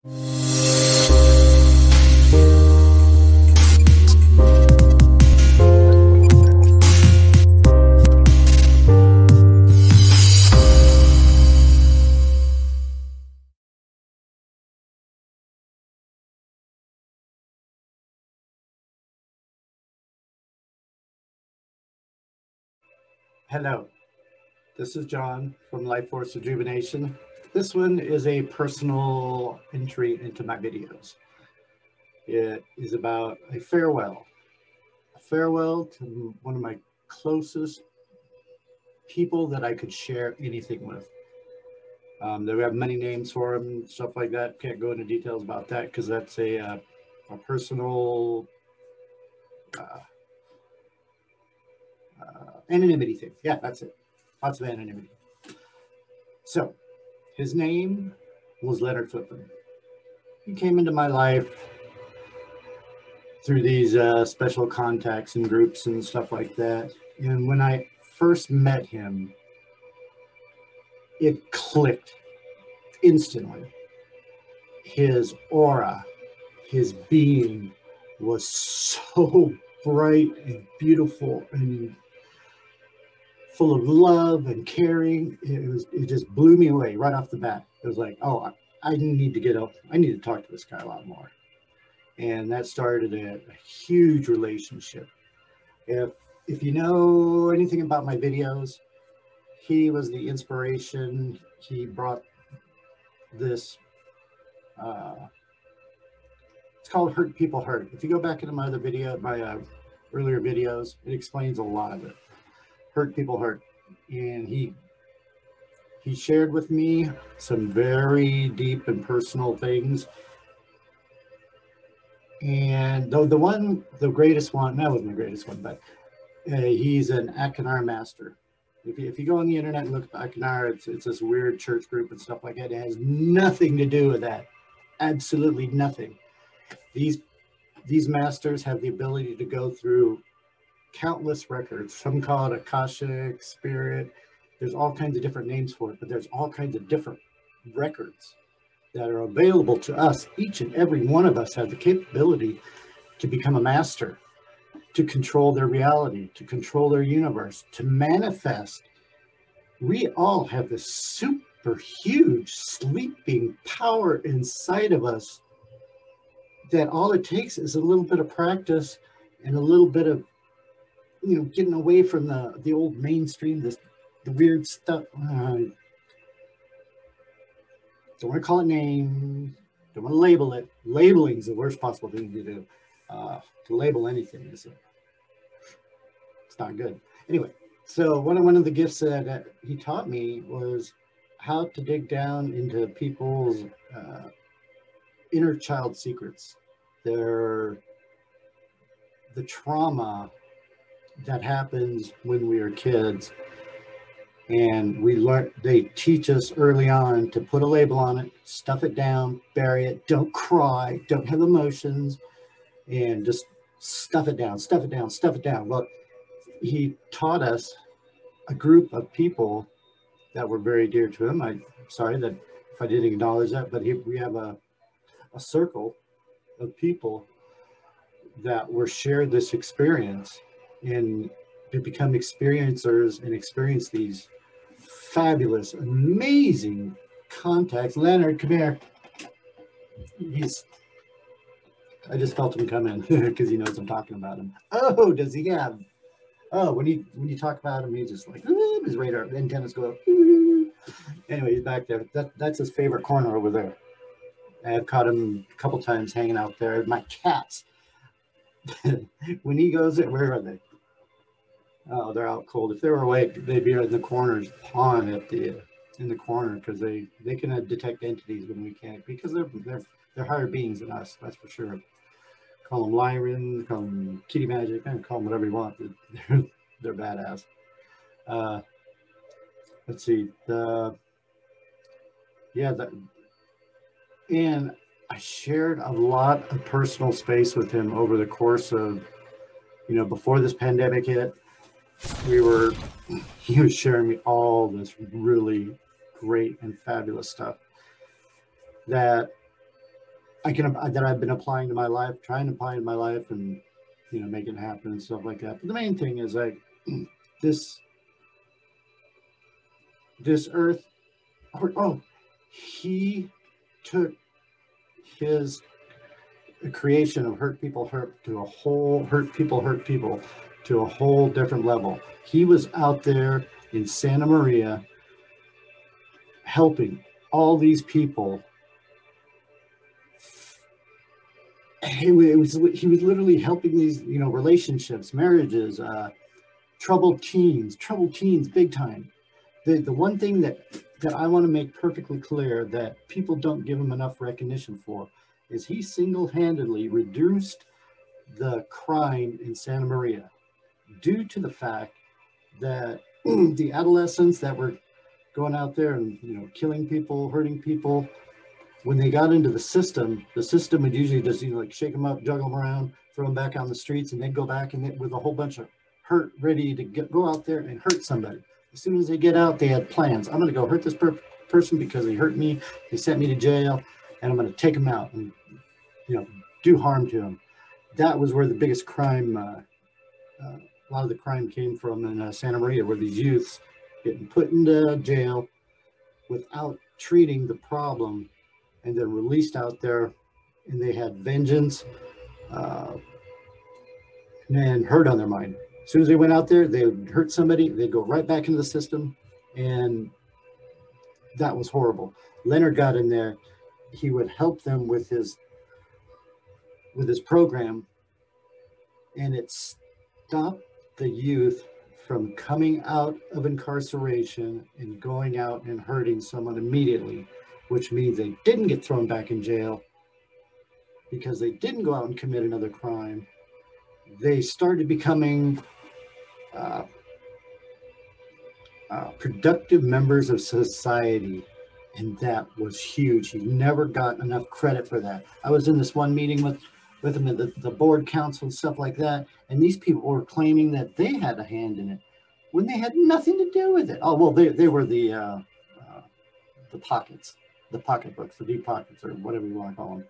Hello, this is John from Life Force Rejuvenation. This one is a personal entry into my videos. It is about a farewell to one of my closest people that I could share anything with. They have many names for them, stuff like that. Can't go into details about that because that's a personal anonymity thing. Yeah, that's it. Lots of anonymity. So, his name was Leonard Flippen. He came into my life through these special contacts and groups and stuff like that. And when I first met him, it clicked instantly. His aura, his being was so bright and beautiful and full of love and caring. It just blew me away right off the bat. It was like, oh, I need to get up. I need to talk to this guy a lot more. And that started a huge relationship. If you know anything about my videos, he was the inspiration. He brought this, it's called Hurt People Hurt. If you go back into my other video, my earlier videos, it explains a lot of it. Hurt People Hurt. And he shared with me some very deep and personal things. And the greatest one, that wasn't the greatest one, but he's an Akinar master. If you go on the internet and look at Akinar, it's this weird church group and stuff like that. It has nothing to do with that. Absolutely nothing. These masters have the ability to go through countless records. Some call it Akashic, Spirit. There's all kinds of different names for it, but there's all kinds of different records that are available to us. Each and every one of us has the capability to become a master, to control their reality, to control their universe, to manifest. We all have this super huge sleeping power inside of us that all it takes is a little bit of practice and a little bit of, you know, getting away from the old mainstream, the weird stuff. Don't want to call it names. Don't want to label it. Labeling is the worst possible thing to do. To label anything it's not good. Anyway, so one of the gifts that he taught me was how to dig down into people's inner child secrets, the trauma that happens when we are kids. And they teach us early on to put a label on it, stuff it down, bury it, don't cry, don't have emotions, and just stuff it down, stuff it down, stuff it down. Well, he taught us a group of people that were very dear to him. I'm sorry that if I didn't acknowledge that, but we have a circle of people that were shared this experience and to become experiencers and experience these fabulous, amazing contacts. Leonard, come here. I just felt him come in because he knows I'm talking about him. Oh, does he have? Oh, when you talk about him, he's just like, his radar antennas go up. Anyway, he's back there. That's his favorite corner over there. I've caught him a couple times hanging out there. My cats, when he goes, where are they? Oh, they're out cold. If they were awake, they'd be in the corners, pawing in the corner, because they can detect entities when we can't, because they're higher beings than us. That's for sure. Call them Lyran, call them Kitty Magic, call them whatever you want. They're badass. Let's see. And I shared a lot of personal space with him over the course of, before this pandemic hit. He was sharing me all this really great and fabulous stuff that that I've been applying to my life, trying to apply to my life, and make it happen and stuff like that. But the main thing is like this earth. Oh, he took his creation of hurt people to a whole hurt people to a whole different level. He was out there in Santa Maria helping all these people. He was literally helping these relationships, marriages, troubled teens big time. The one thing that I want to make perfectly clear that people don't give him enough recognition for is he single-handedly reduced the crime in Santa Maria due to the fact that the adolescents that were going out there and killing people, hurting people, when they got into the system would usually just like shake them up, juggle them around, throw them back on the streets, and they'd go back and with a whole bunch of hurt, ready to go out there and hurt somebody. As soon as they get out, they had plans. I'm going to go hurt this person because they hurt me, they sent me to jail, and I'm going to take them out and do harm to them. That was where the biggest crime, a lot of the crime came from in Santa Maria, where these youths getting put into jail without treating the problem, and then released out there, and they had vengeance and hurt on their mind. As soon as they went out there, they would hurt somebody, they'd go right back into the system, and that was horrible. Leonard got in there. He would help them with his program, and it stopped the youth from coming out of incarceration and going out and hurting someone immediately, which means they didn't get thrown back in jail because they didn't go out and commit another crime. They started becoming productive members of society, and that was huge. He never got enough credit for that. I was in this one meeting with him at the board council and stuff like that, and these people were claiming that they had a hand in it when they had nothing to do with it. Oh, well, they were the pockets, the pocketbooks, the deep pockets, or whatever you want to call them.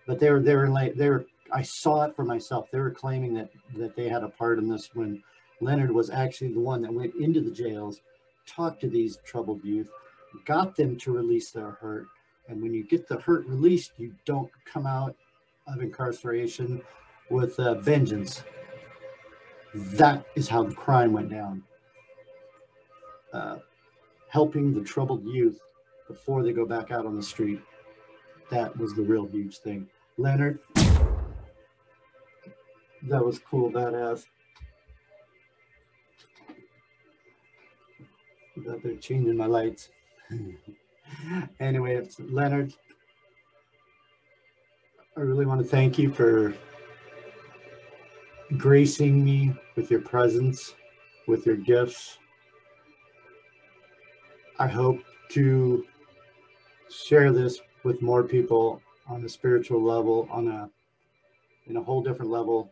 But they were I saw it for myself. They were claiming that they had a part in this when Leonard was actually the one that went into the jails, talked to these troubled youth, got them to release their hurt. And when you get the hurt released, you don't come out of incarceration with vengeance. That is how the crime went down. Helping the troubled youth before they go back out on the street. That was the real huge thing. Leonard, that was cool, badass. They're changing my lights. Anyway, it's Leonard. I really want to thank you for gracing me with your presence, with your gifts. I hope to share this with more people on a spiritual level, in a whole different level,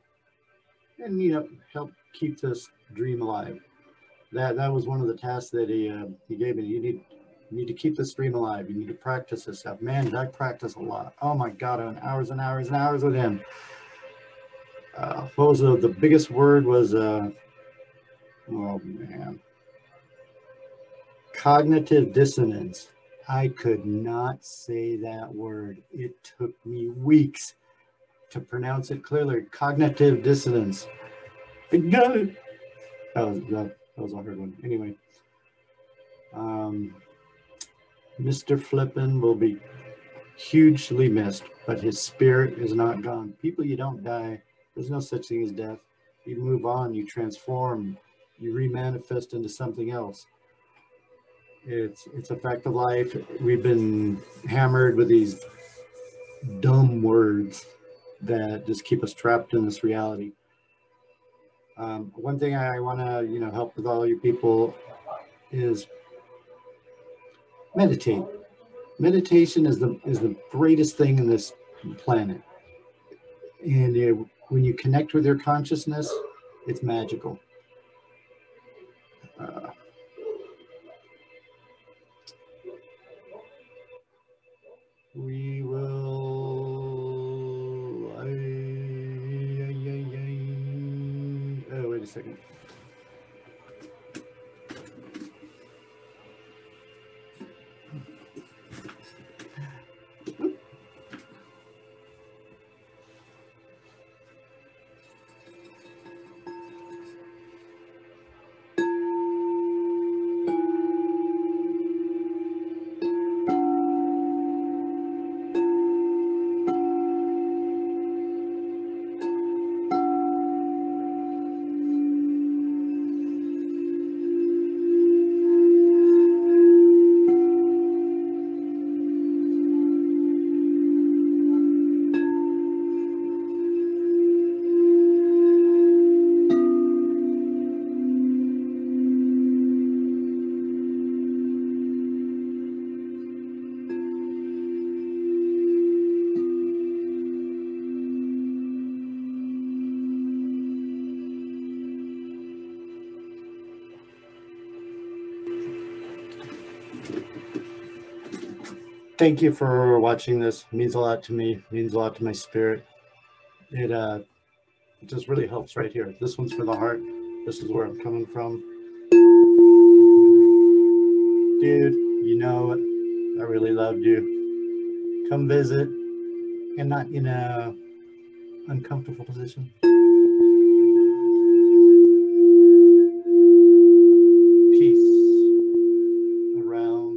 and help keep this dream alive. That was one of the tasks that he gave me. You need to keep this dream alive. You need to practice this stuff. Man, did I practice a lot. Oh my God, on hours and hours and hours with him. What was the biggest word was, oh man, cognitive dissonance. I could not say that word. It took me weeks to pronounce it clearly. Cognitive dissonance. I got it. That was a hard one. Anyway, Mr. Flippen will be hugely missed, but his spirit is not gone. People, you don't die. There's no such thing as death. You move on, you transform, you remanifest into something else. It's a fact of life. We've been hammered with these dumb words that just keep us trapped in this reality. One thing I want to help with all you people is meditate. Meditation is the greatest thing in this planet, and when you connect with your consciousness, it's magical. We will second. Thank you for watching this. It means a lot to me. It means a lot to my spirit. It just really helps right here. This one's for the heart. This is where I'm coming from. Dude, you know I really loved you. Come visit and not in a uncomfortable position. Peace around.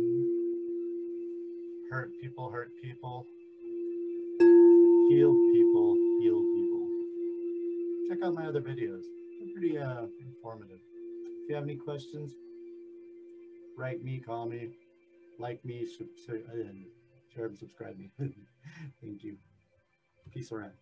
Hurt people. Heal people, heal people. Check out my other videos. They're pretty informative. If you have any questions, write me, call me, like me, share and subscribe me. Thank you. Peace around.